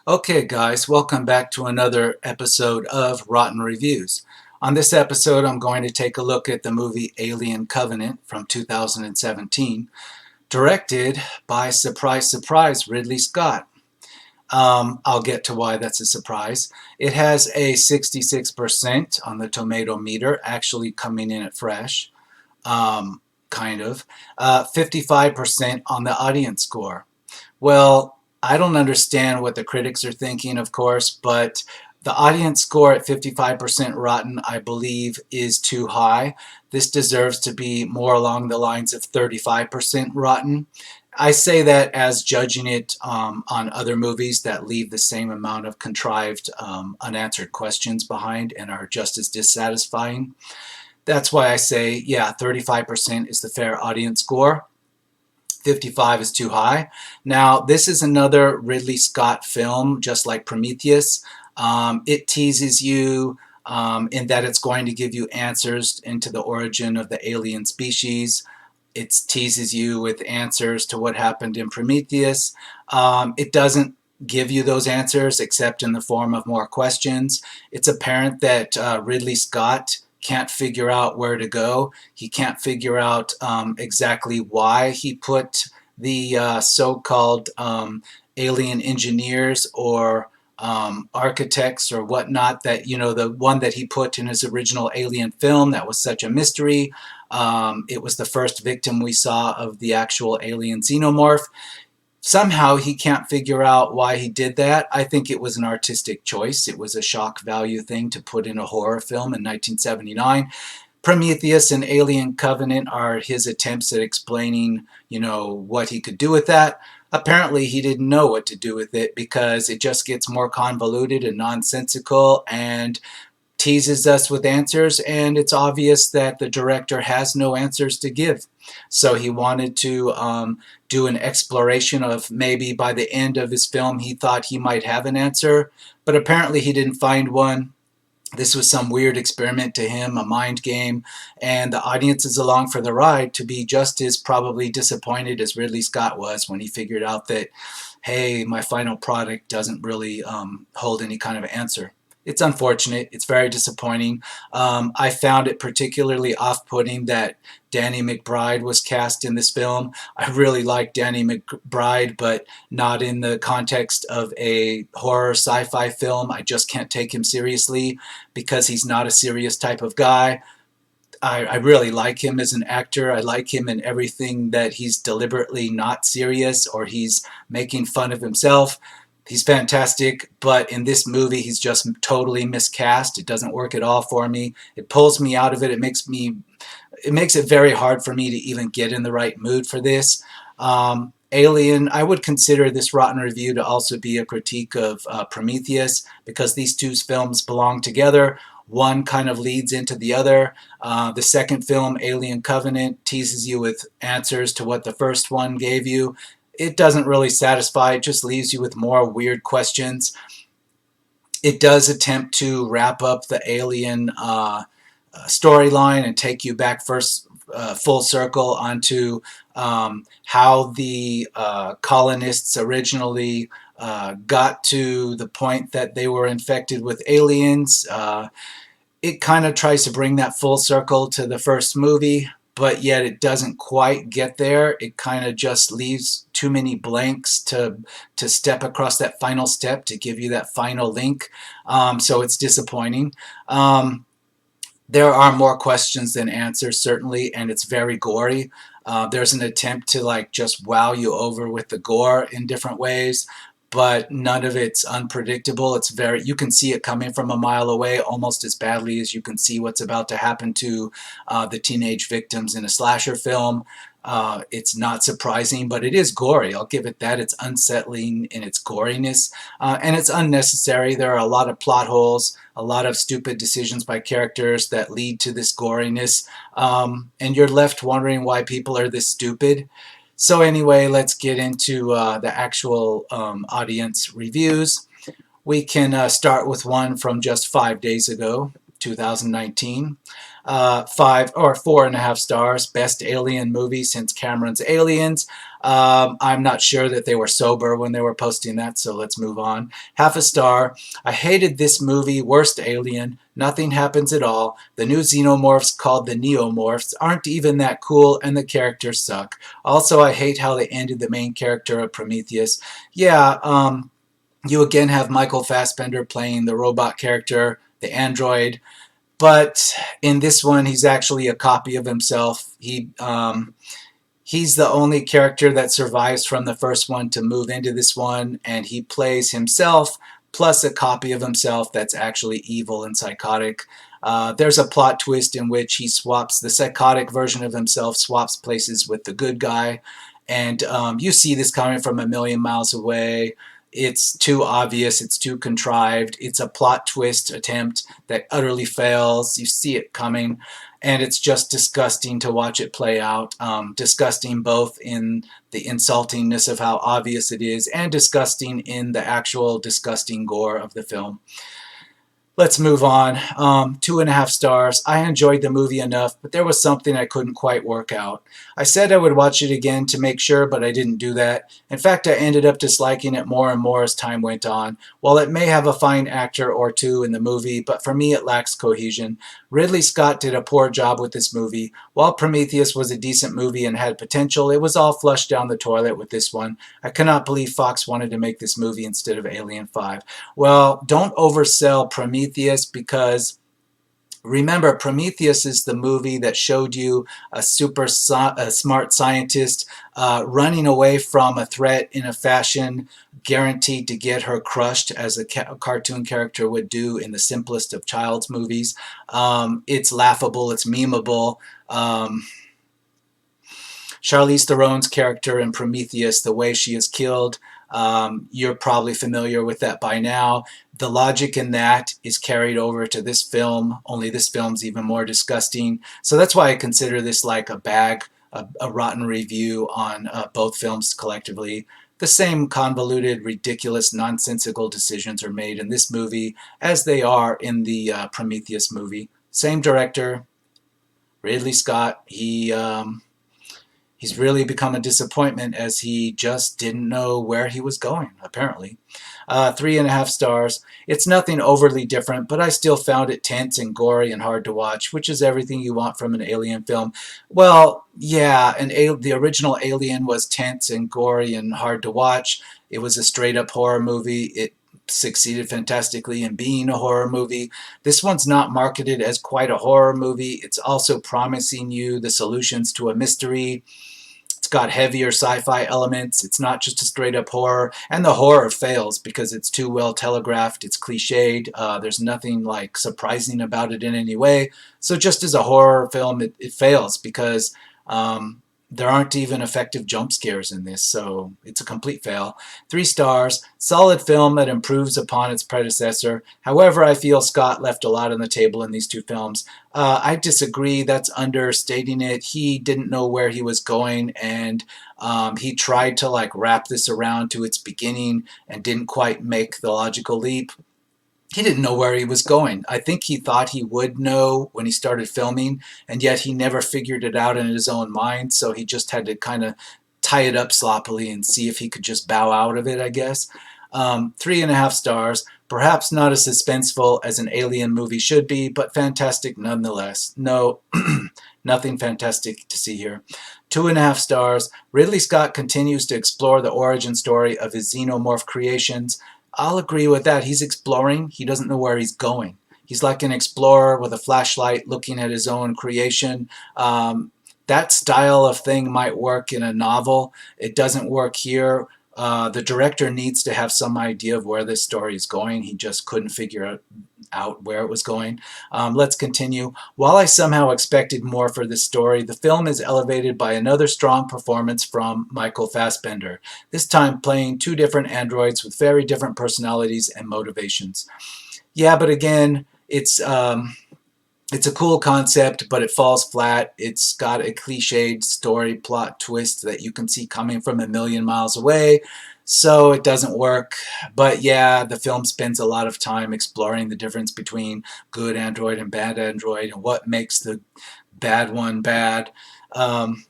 Okay, guys, welcome back to another episode of Rotten Reviews. On this episode, I'm going to take a look at the movie Alien Covenant from 2017, directed by, surprise, surprise, Ridley Scott. I'll get to why that's a surprise. It has a 66% on the tomato meter, actually coming in at fresh, kind of. 55% on the audience score. Well, I don't understand what the critics are thinking, of course, but the audience score at 55% rotten, I believe, is too high. This deserves to be more along the lines of 35% rotten. I say that as judging it on other movies that leave the same amount of contrived, unanswered questions behind and are just as dissatisfying. That's why I say, yeah, 35% is the fair audience score. 55 is too high. Now, this is another Ridley Scott film, just like Prometheus. It teases you in that it's going to give you answers into the origin of the alien species. It teases you with answers to what happened in Prometheus. It doesn't give you those answers except in the form of more questions. It's apparent that Ridley Scott can't figure out where to go. He can't figure out exactly why he put the so-called alien engineers or architects or whatnot, that, you know, the one that he put in his original Alien film that was such a mystery. It was the first victim we saw of the actual alien xenomorph. Somehow he can't figure out why he did that. I think it was an artistic choice. It was a shock value thing to put in a horror film in 1979. Prometheus and Alien Covenant are his attempts at explaining, you know, what he could do with that. Apparently he didn't know what to do with it because it just gets more convoluted and nonsensical and teases us with answers, and it's obvious that the director has no answers to give. So he wanted to do an exploration of, maybe by the end of his film he thought he might have an answer, but apparently he didn't find one. This was some weird experiment to him, a mind game, and the audience is along for the ride to be just as probably disappointed as Ridley Scott was when he figured out that, hey, my final product doesn't really hold any kind of answer. It's unfortunate. It's very disappointing. I found it particularly off-putting that Danny McBride was cast in this film. I really like Danny McBride, but not in the context of a horror sci-fi film. I just can't take him seriously because he's not a serious type of guy. I really like him as an actor. I like him in everything that he's deliberately not serious or he's making fun of himself. He's fantastic, but in this movie he's just totally miscast. It doesn't work at all for me. It pulls me out of it. It makes it very hard for me to even get in the right mood for this. Alien, I would consider this rotten review to also be a critique of Prometheus, because these two films belong together. One kind of leads into the other. The second film, Alien Covenant, teases you with answers to what the first one gave you. It doesn't really satisfy. It just leaves you with more weird questions. It does attempt to wrap up the Alien storyline and take you back first full circle onto how the colonists originally got to the point that they were infected with aliens. It kind of tries to bring that full circle to the first movie, but yet it doesn't quite get there. It kind of just leaves too many blanks to step across that final step to give you that final link. So it's disappointing. There are more questions than answers, certainly, and it's very gory. There's an attempt to like just wow you over with the gore in different ways, but none of it's unpredictable. It's very, you can see it coming from a mile away almost as badly as you can see what's about to happen to the teenage victims in a slasher film. It's not surprising, but it is gory. I'll give it that. It's unsettling in its goriness, and it's unnecessary. There are a lot of plot holes, a lot of stupid decisions by characters that lead to this goriness, and you're left wondering why people are this stupid. So anyway, let's get into the actual audience reviews. We can start with one from just 5 days ago, 2019. 4.5 stars. Best alien movie since Cameron's Aliens. I'm not sure that they were sober when they were posting that, so let's move on. Half a star. I hated this movie. Worst alien. Nothing happens at all. The new xenomorphs called the neomorphs aren't even that cool, and the characters suck. Also, I hate how they ended the main character of Prometheus. Yeah, you again have Michael Fassbender playing the robot character, the android, but in this one, he's actually a copy of himself. He's the only character that survives from the first one to move into this one, and he plays himself plus a copy of himself that's actually evil and psychotic. There's a plot twist in which he swaps the psychotic version of himself, swaps places with the good guy, and you see this coming from a million miles away. It's too obvious, it's too contrived, it's a plot twist attempt that utterly fails. You see it coming, and it's just disgusting to watch it play out. Disgusting both in the insultingness of how obvious it is, and disgusting in the actual disgusting gore of the film. Let's move on. 2.5 stars. I enjoyed the movie enough, but there was something I couldn't quite work out. I said I would watch it again to make sure, but I didn't do that. In fact, I ended up disliking it more and more as time went on. While it may have a fine actor or two in the movie, but for me it lacks cohesion. Ridley Scott did a poor job with this movie. While Prometheus was a decent movie and had potential, it was all flushed down the toilet with this one. I cannot believe Fox wanted to make this movie instead of Alien 5. Well, don't oversell Prometheus, because remember, Prometheus is the movie that showed you a a smart scientist running away from a threat in a fashion guaranteed to get her crushed, as a cartoon character would do in the simplest of child's movies. It's laughable, it's memeable. Charlize Theron's character in Prometheus, the way she is killed, you're probably familiar with that by now. The logic in that is carried over to this film, only this film's even more disgusting. So that's why I consider this like a bag, a rotten review on both films collectively. The same convoluted, ridiculous, nonsensical decisions are made in this movie as they are in the Prometheus movie. Same director, Ridley Scott. He's really become a disappointment, as he just didn't know where he was going, apparently. 3.5 stars. It's nothing overly different, but I still found it tense and gory and hard to watch, which is everything you want from an Alien film. Well, yeah, the original Alien was tense and gory and hard to watch. It was a straight-up horror movie. It succeeded fantastically in being a horror movie. This one's not marketed as quite a horror movie. It's also promising you the solutions to a mystery. It's got heavier sci-fi elements. It's not just a straight-up horror, and the horror fails because it's too well telegraphed. It's cliched. There's nothing like surprising about it in any way. So just as a horror film, it fails because there aren't even effective jump scares in this, so it's a complete fail. 3 stars. Solid film that improves upon its predecessor. However, I feel Scott left a lot on the table in these two films. I disagree. That's understating it. He didn't know where he was going, and he tried to like wrap this around to its beginning and didn't quite make the logical leap. He didn't know where he was going. I think he thought he would know when he started filming, and yet he never figured it out in his own mind, so he just had to kind of tie it up sloppily and see if he could just bow out of it, I guess. 3.5 stars. Perhaps not as suspenseful as an Alien movie should be, but fantastic nonetheless. No, nothing fantastic to see here. 2.5 stars. Ridley Scott continues to explore the origin story of his xenomorph creations. I'll agree with that. He's exploring. He doesn't know where he's going. He's like an explorer with a flashlight looking at his own creation. That style of thing might work in a novel. It doesn't work here. The director needs to have some idea of where this story is going. He just couldn't figure out where it was going. Let's continue. While I somehow expected more for this story, the film is elevated by another strong performance from Michael Fassbender, this time playing two different androids with very different personalities and motivations. Yeah, but again, it's a cool concept, but it falls flat. It's got a cliched story plot twist that you can see coming from a million miles away. so it doesn't work. But yeah, the film spends a lot of time exploring the difference between good Android and bad Android and what makes the bad one bad. Um,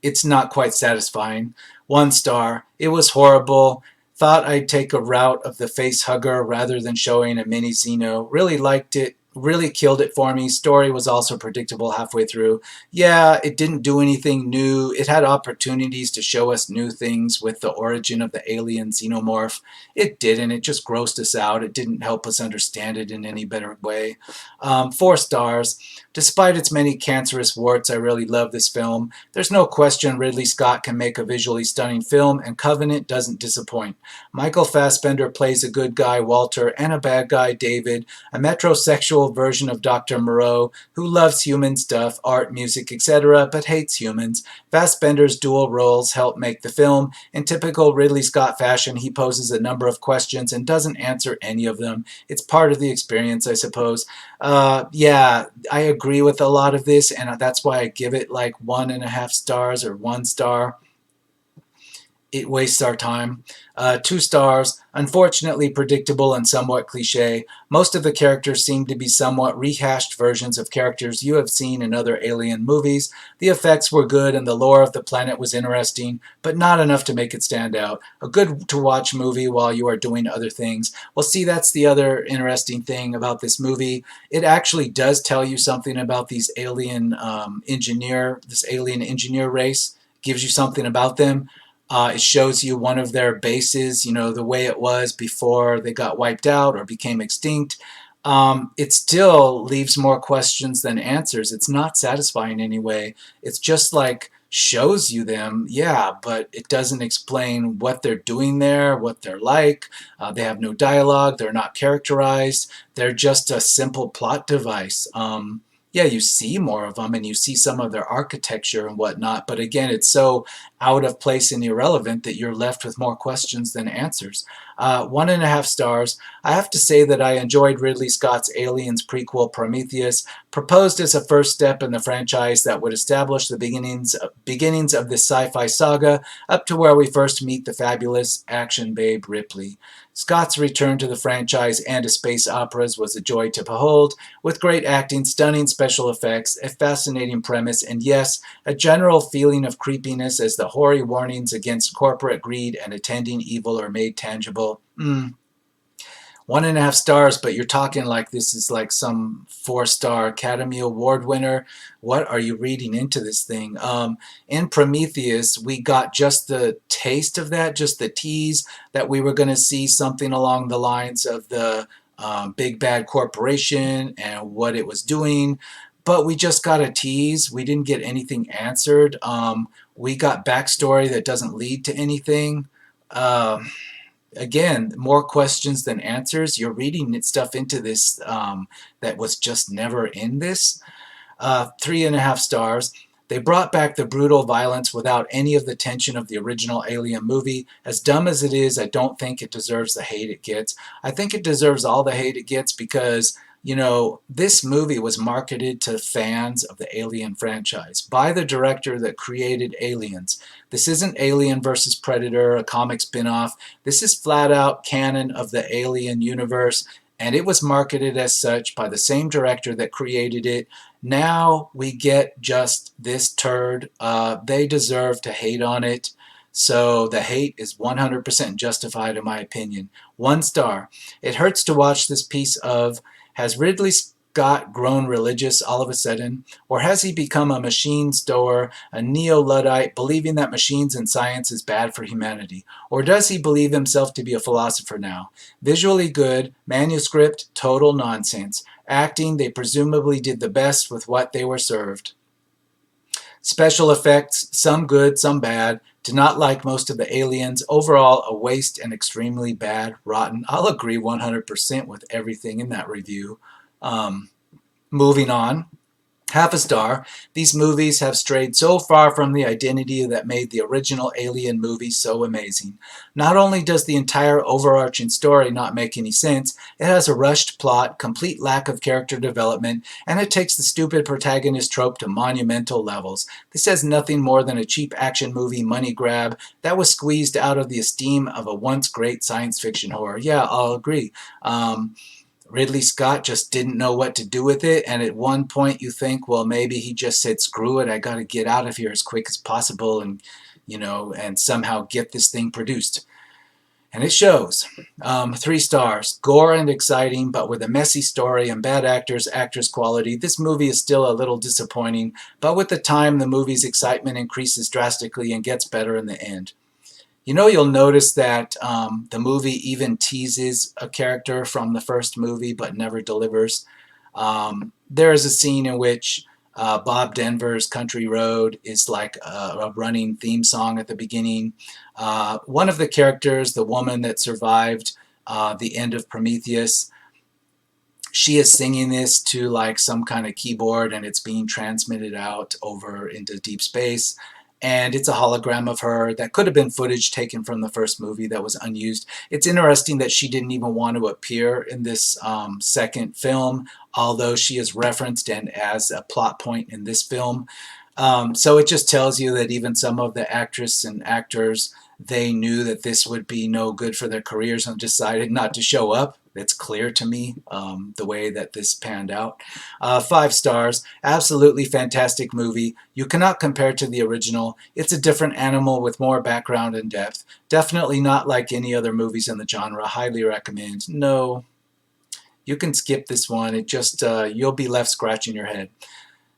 it's not quite satisfying. 1 star. It was horrible. Thought I'd take a route of the face hugger rather than showing a mini Xeno. Really liked it. Really killed it for me. Story was also predictable halfway through. Yeah, it didn't do anything new. It had opportunities to show us new things with the origin of the alien xenomorph. It didn't. It just grossed us out. It didn't help us understand it in any better way. 4 stars. Despite its many cancerous warts, I really love this film. There's no question Ridley Scott can make a visually stunning film, and Covenant doesn't disappoint. Michael Fassbender plays a good guy, Walter, and a bad guy, David, a metrosexual version of Dr. Moreau who loves human stuff, art, music, etc., but hates humans. Fassbender's dual roles help make the film. In typical Ridley Scott fashion, he poses a number of questions and doesn't answer any of them. It's part of the experience, I suppose. Yeah, I agree with a lot of this, and that's why I give it like 1.5 stars or 1 star. It wastes our time. 2 stars. Unfortunately predictable and somewhat cliche. Most of the characters seem to be somewhat rehashed versions of characters you have seen in other Alien movies. The effects were good and the lore of the planet was interesting, but not enough to make it stand out. A good to watch movie while you are doing other things. Well, see, that's the other interesting thing about this movie. It actually does tell you something about this alien engineer race. Gives you something about them. It shows you one of their bases, the way it was before they got wiped out or became extinct. It still leaves more questions than answers. It's not satisfying anyway. It's just like shows you them, yeah, but it doesn't explain what they're doing there, what they're like. They have no dialogue. They're not characterized. They're just a simple plot device. Yeah, you see more of them and you see some of their architecture and whatnot, but again, it's so out of place and irrelevant that you're left with more questions than answers. 1.5 stars. I have to say that I enjoyed Ridley Scott's Aliens prequel Prometheus, proposed as a first step in the franchise that would establish the beginnings of this sci-fi saga up to where we first meet the fabulous action babe Ripley. Scott's return to the franchise and to space operas was a joy to behold, with great acting, stunning special effects, a fascinating premise, and yes, a general feeling of creepiness as the hoary warnings against corporate greed and attending evil are made tangible. 1.5 stars, but you're talking like this is like some 4 star Academy Award winner. What are you reading into this thing? In Prometheus, we got just the taste of that, just the tease that we were going to see something along the lines of the big bad corporation and what it was doing. But we just got a tease. We didn't get anything answered. We got backstory that doesn't lead to anything. Again, more questions than answers. You're reading stuff into this that was just never in this. 3.5 stars. They brought back the brutal violence without any of the tension of the original Alien movie. As dumb as it is, I don't think it deserves the hate it gets. I think it deserves all the hate it gets because, this movie was marketed to fans of the Alien franchise by the director that created Aliens. This isn't Alien versus Predator, a comic spin-off. This is flat out canon of the Alien universe, and it was marketed as such by the same director that created it. Now we get just this turd. They deserve to hate on it. So the hate is 100% justified in my opinion. 1 star. It hurts to watch this piece of. Has Ridley Scott grown religious all of a sudden? Or has he become a machine stower, a neo-Luddite, believing that machines and science is bad for humanity? Or does he believe himself to be a philosopher now? Visually good, manuscript, total nonsense. Acting, they presumably did the best with what they were served. Special effects, some good, some bad. Did not like most of the aliens. Overall, a waste and extremely bad, rotten. I'll agree 100% with everything in that review. Moving on. Half a star. These movies have strayed so far from the identity that made the original Alien movie so amazing. Not only does the entire overarching story not make any sense, it has a rushed plot, complete lack of character development, and it takes the stupid protagonist trope to monumental levels. This has nothing more than a cheap action movie money grab that was squeezed out of the esteem of a once great science fiction horror. Yeah, I'll agree. Ridley Scott just didn't know what to do with it, and at one point you think, well, maybe he just said, screw it, I got to get out of here as quick as possible and, and somehow get this thing produced. And it shows. 3 stars. Gore and exciting, but with a messy story and bad actors quality, this movie is still a little disappointing, but with the time, the movie's excitement increases drastically and gets better in the end. You'll notice that the movie even teases a character from the first movie but never delivers. There is a scene in which Bob Denver's Country Road is like a running theme song at the beginning. One of the characters, the woman that survived the end of Prometheus, she is singing this to like some kind of keyboard, and it's being transmitted out over into deep space. And it's a hologram of her that could have been footage taken from the first movie that was unused. It's interesting that she didn't even want to appear in this second film, although she is referenced and as a plot point in this film. So it just tells you that even some of the actresses and actors, they knew that this would be no good for their careers and decided not to show up. It's clear to me the way that this panned out. 5 stars. Absolutely fantastic movie. You cannot compare to the original. It's a different animal with more background and depth. Definitely not like any other movies in the genre. Highly recommend. No, you can skip this one. It just, you'll be left scratching your head.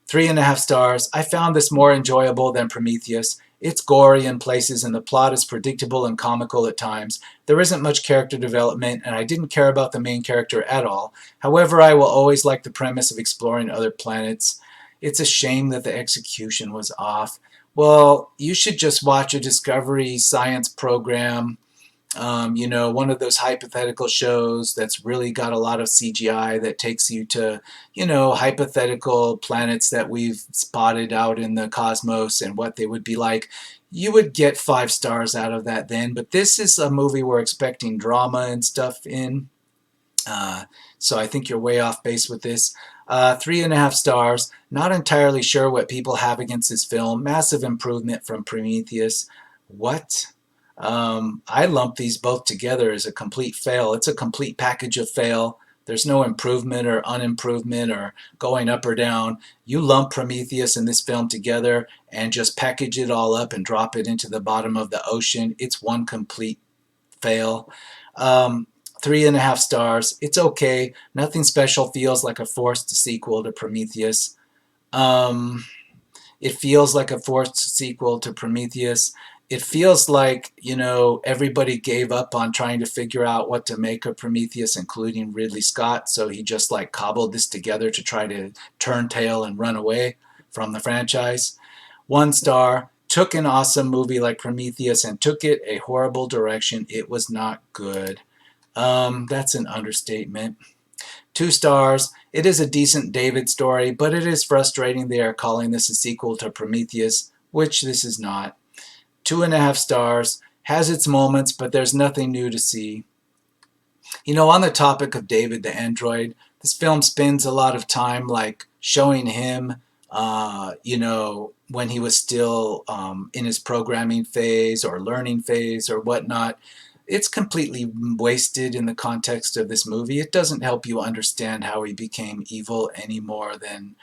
3.5 stars. I found this more enjoyable than Prometheus. It's gory in places and the plot is predictable and comical at times. There isn't much character development and I didn't care about the main character at all. However, I will always like the premise of exploring other planets. It's a shame that the execution was off. Well, you should just watch a Discovery Science program, one of those hypothetical shows that's really got a lot of CGI that takes you to, hypothetical planets that we've spotted out in the cosmos and what they would be like. You would get 5 stars out of that then, but this is a movie we're expecting drama and stuff in. So I think you're way off base with this. 3.5 stars. Not entirely sure what people have against this film. Massive improvement from Prometheus. What? I lump these both together as a complete fail. It's a complete package of fail. There's no improvement or unimprovement or going up or down. You lump Prometheus and this film together and just package it all up and drop it into the bottom of the ocean. It's one complete fail. 3.5 stars. It's okay. Nothing special. Feels like a forced sequel to Prometheus. It feels like a forced sequel to Prometheus. It feels like, everybody gave up on trying to figure out what to make of Prometheus, including Ridley Scott, so he just like cobbled this together to try to turn tail and run away from the franchise. 1 star. Took an awesome movie like Prometheus and took it a horrible direction. It was not good. That's an understatement. 2 stars. It is a decent David story, but it is frustrating they are calling this a sequel to Prometheus, which this is not. 2.5 stars. Has its moments, but there's nothing new to see. On the topic of David the android, this film spends a lot of time like showing him, when he was still in his programming phase or learning phase or whatnot. It's completely wasted in the context of this movie. It doesn't help you understand how he became evil any more than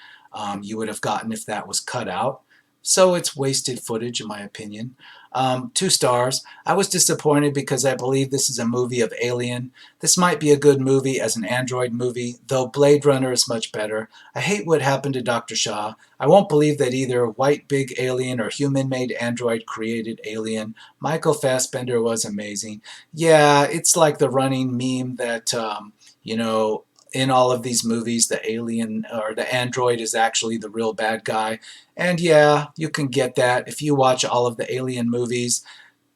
you would have gotten if that was cut out. So it's wasted footage, in my opinion. 2 stars. I was disappointed because I believe this is a movie of Alien. This might be a good movie as an android movie, though Blade Runner is much better. I hate what happened to Dr. Shaw. I won't believe that either white big alien or human-made android created Alien. Michael Fassbender was amazing. Yeah, it's like the running meme that, in all of these movies, the alien or the android is actually the real bad guy. And yeah, you can get that. If you watch all of the Alien movies,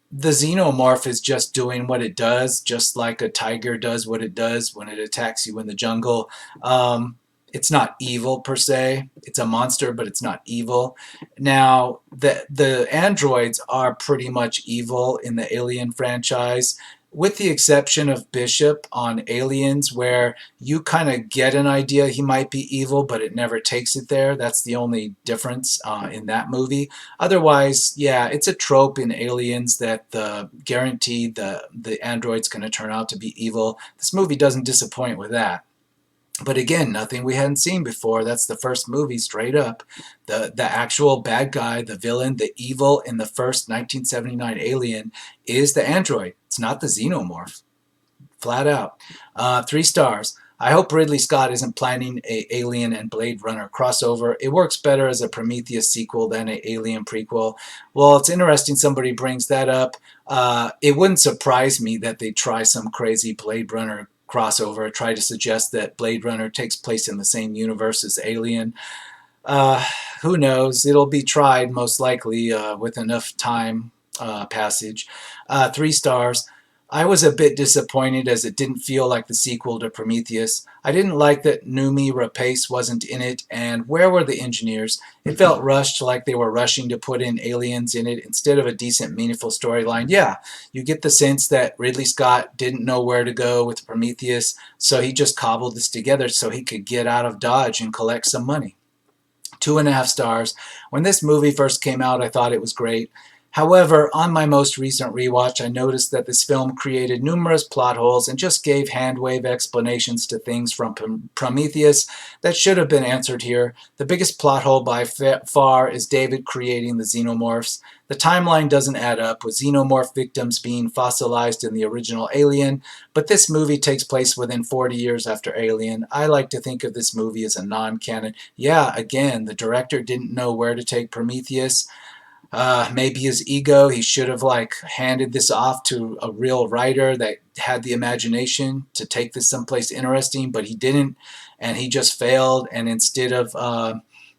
the xenomorph is just doing what it does, just like a tiger does what it does when it attacks you in the jungle. It's not evil per se. It's a monster, but it's not evil. Now, the androids are pretty much evil in the Alien franchise, with the exception of Bishop on Aliens, where you kind of get an idea he might be evil, but it never takes it there. That's the only difference in that movie. Otherwise, yeah, it's a trope in Aliens that guaranteed the android's going to turn out to be evil. This movie doesn't disappoint with that. But again, nothing we hadn't seen before. That's the first movie straight up. The actual bad guy, the villain, the evil in the first 1979 Alien is the android. It's not the xenomorph. Flat out. 3 stars. I hope Ridley Scott isn't planning a Alien and Blade Runner crossover. It works better as a Prometheus sequel than a Alien prequel. Well, it's interesting somebody brings that up. It wouldn't surprise me that they try some crazy Blade Runner crossover, try to suggest that Blade Runner takes place in the same universe as Alien. Uh, who knows? It'll be tried most likely with enough time passage. 3 stars. I was a bit disappointed as it didn't feel like the sequel to Prometheus. I didn't like that Noomi Rapace wasn't in it, and where were the engineers? It felt rushed, like they were rushing to put in aliens in it instead of a decent, meaningful storyline. Yeah, you get the sense that Ridley Scott didn't know where to go with Prometheus, so he just cobbled this together so he could get out of Dodge and collect some money. 2.5 stars. When this movie first came out, I thought it was great. However, on my most recent rewatch, I noticed that this film created numerous plot holes and just gave hand-wave explanations to things from Prometheus that should have been answered here. The biggest plot hole by far is David creating the xenomorphs. The timeline doesn't add up, with xenomorph victims being fossilized in the original Alien, but this movie takes place within 40 years after Alien. I like to think of this movie as a non-canon. Yeah, again, the director didn't know where to take Prometheus. Maybe his ego, he should have handed this off to a real writer that had the imagination to take this someplace interesting, but he didn't, and he just failed. And instead of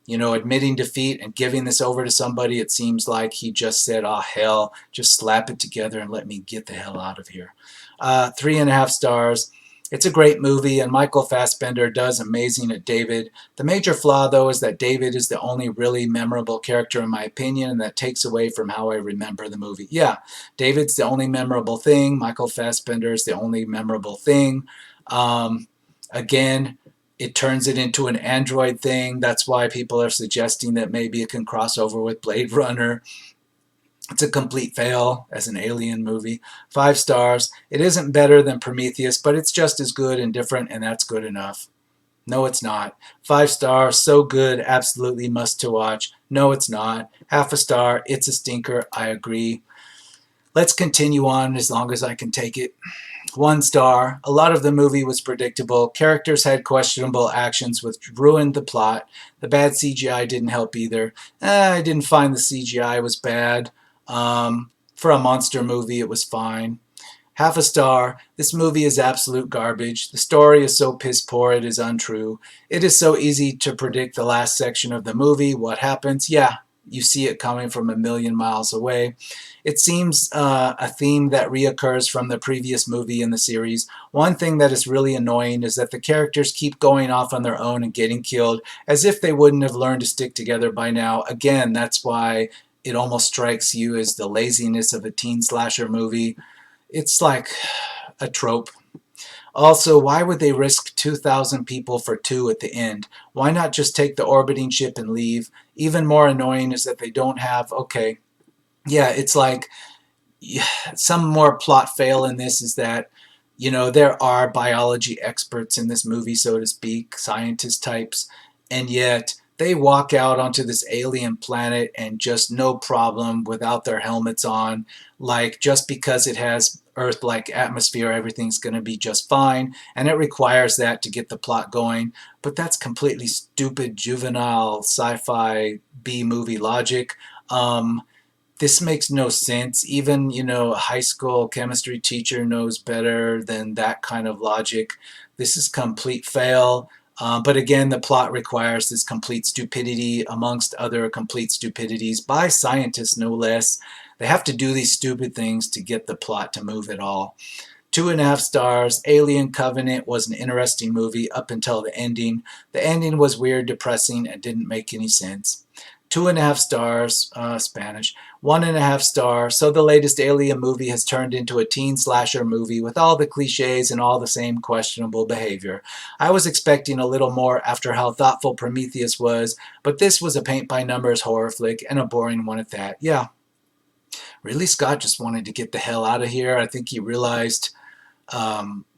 admitting defeat and giving this over to somebody, it seems like he just said, "Oh hell, just slap it together and let me get the hell out of here." 3.5 stars. It's a great movie, and Michael Fassbender does amazing at David. The major flaw, though, is that David is the only really memorable character, in my opinion, and that takes away from how I remember the movie. Yeah, David's the only memorable thing. Michael Fassbender is the only memorable thing. Again, it turns it into an android thing. That's why people are suggesting that maybe it can cross over with Blade Runner. It's a complete fail as an Alien movie. 5 stars. It isn't better than Prometheus, but it's just as good and different, and that's good enough. No, it's not. 5 stars. So good, absolutely must to watch. No, it's not. Half a star. It's a stinker. I agree. Let's continue on as long as I can take it. 1 star. A lot of the movie was predictable. Characters had questionable actions which ruined the plot. The bad CGI didn't help either. I didn't find the CGI was bad. For a monster movie, it was fine. Half a star. This movie is absolute garbage. The story is so piss poor it is untrue. It is so easy to predict the last section of the movie. What happens? Yeah, you see it coming from a million miles away. It seems a theme that reoccurs from the previous movie in the series. One thing that is really annoying is that the characters keep going off on their own and getting killed as if they wouldn't have learned to stick together by now. Again, that's why it almost strikes you as the laziness of a teen slasher movie. It's like a trope. Also, why would they risk 2,000 people for 2 at the end? Why not just take the orbiting ship and leave? Even more annoying is that they don't have, okay, yeah, it's like some more plot fail in this is that, there are biology experts in this movie, so to speak, scientist types, and yet they walk out onto this alien planet and just no problem without their helmets on, like just because it has Earth-like atmosphere, everything's going to be just fine, and it requires that to get the plot going. But that's completely stupid, juvenile, sci-fi B-movie logic. This makes no sense. Even, a high school chemistry teacher knows better than that kind of logic. This is complete fail. But again, the plot requires this complete stupidity amongst other complete stupidities by scientists, no less. They have to do these stupid things to get the plot to move at all. 2.5 stars. Alien Covenant was an interesting movie up until the ending. The ending was weird, depressing, and didn't make any sense. 2.5 stars, Spanish. 1.5 star. So the latest Alien movie has turned into a teen slasher movie with all the cliches and all the same questionable behavior. I was expecting a little more after how thoughtful Prometheus was, but this was a paint-by-numbers horror flick, and a boring one at that. Yeah, Ridley Scott just wanted to get the hell out of here. I think he realized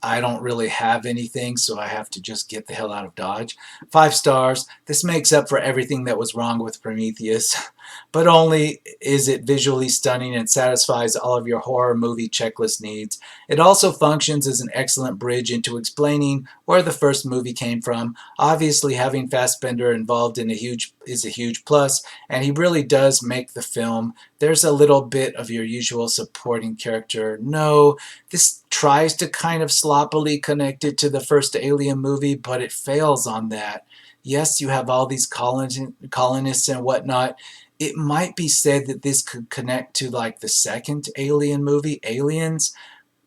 I don't really have anything, so I have to just get the hell out of Dodge. 5 stars. This makes up for everything that was wrong with Prometheus. But only is it visually stunning and satisfies all of your horror movie checklist needs. It also functions as an excellent bridge into explaining where the first movie came from. Obviously, having Fassbender involved is a huge plus, and he really does make the film. There's a little bit of your usual supporting character. No, this tries to kind of sloppily connect it to the first Alien movie, but it fails on that. Yes, you have all these colonists and whatnot. It might be said that this could connect to like the second Alien movie, Aliens,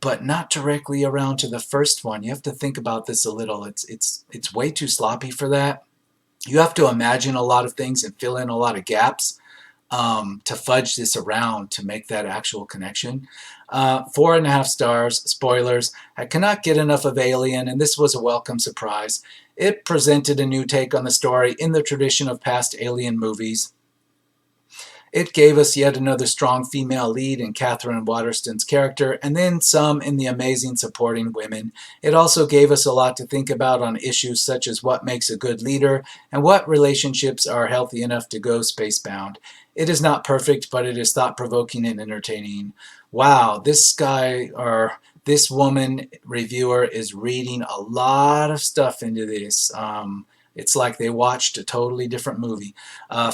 but not directly around to the first one. You have to think about this a little. It's way too sloppy for that. You have to imagine a lot of things and fill in a lot of gaps to fudge this around to make that actual connection. 4.5 stars, spoilers. I cannot get enough of Alien, and this was a welcome surprise. It presented a new take on the story in the tradition of past Alien movies. It gave us yet another strong female lead in Catherine Waterston's character, and then some in the amazing supporting women. It also gave us a lot to think about on issues such as what makes a good leader and what relationships are healthy enough to go spacebound. It is not perfect, but it is thought-provoking and entertaining. Wow, this guy or this woman reviewer is reading a lot of stuff into this. It's like they watched a totally different movie.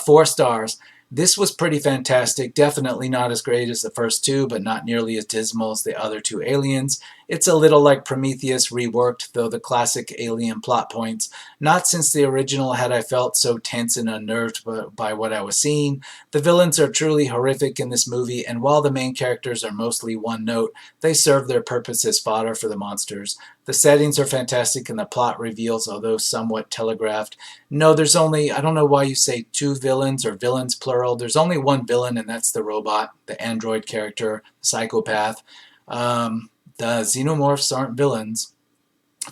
4 stars. This was pretty fantastic, definitely not as great as the first two, but not nearly as dismal as the other two Aliens. It's a little like Prometheus reworked, though the classic Alien plot points. Not since the original had I felt so tense and unnerved by what I was seeing. The villains are truly horrific in this movie, and while the main characters are mostly one note, they serve their purpose as fodder for the monsters. The settings are fantastic and the plot reveals, although somewhat telegraphed. No, there's only, I don't know why you say two villains or villains plural. There's only one villain, and that's the robot, the android character, psychopath. The xenomorphs aren't villains.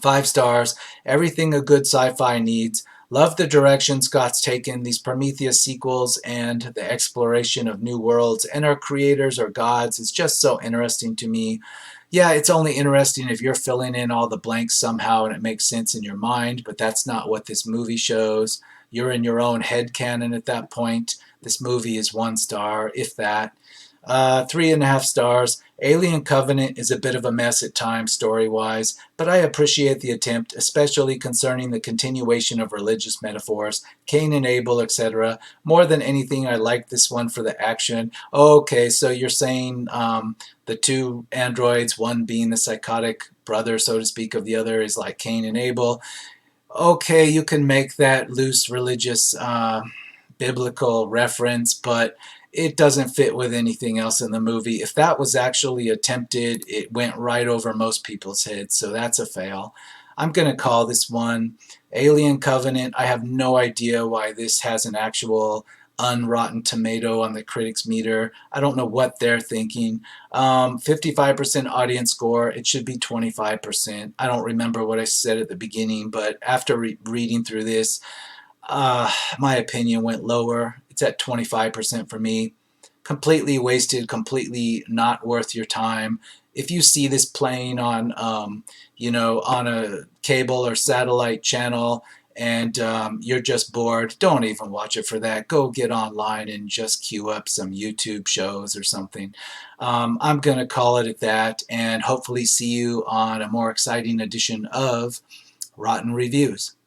5 stars. Everything a good sci-fi needs. Love the direction Scott's taken these Prometheus sequels and the exploration of new worlds and our creators or gods. It's just so interesting to me. Yeah, it's only interesting if you're filling in all the blanks somehow and it makes sense in your mind, but that's not what this movie shows. You're in your own head canon at that point. This movie is 1 star, if that. 3.5 stars. Alien Covenant is a bit of a mess at times story-wise, but I appreciate the attempt, especially concerning the continuation of religious metaphors, Cain and Abel, etc. More than anything, I like this one for the action. Okay, so you're saying the two androids, one being the psychotic brother, so to speak, of the other is like Cain and Abel. Okay, you can make that loose religious biblical reference, but it doesn't fit with anything else in the movie. If that was actually attempted, it went right over most people's heads, so that's a fail. I'm going to call this one Alien Covenant. I have no idea why this has an actual unrotten tomato on the critics meter. I don't know what they're thinking. 55% audience score. It should be 25%. I don't remember what I said at the beginning, but after reading through this, my opinion went lower. It's at 25% for me. Completely wasted, completely not worth your time. If you see this playing on, on a cable or satellite channel and you're just bored, don't even watch it for that. Go get online and just queue up some YouTube shows or something. I'm going to call it at that and hopefully see you on a more exciting edition of Rotten Reviews.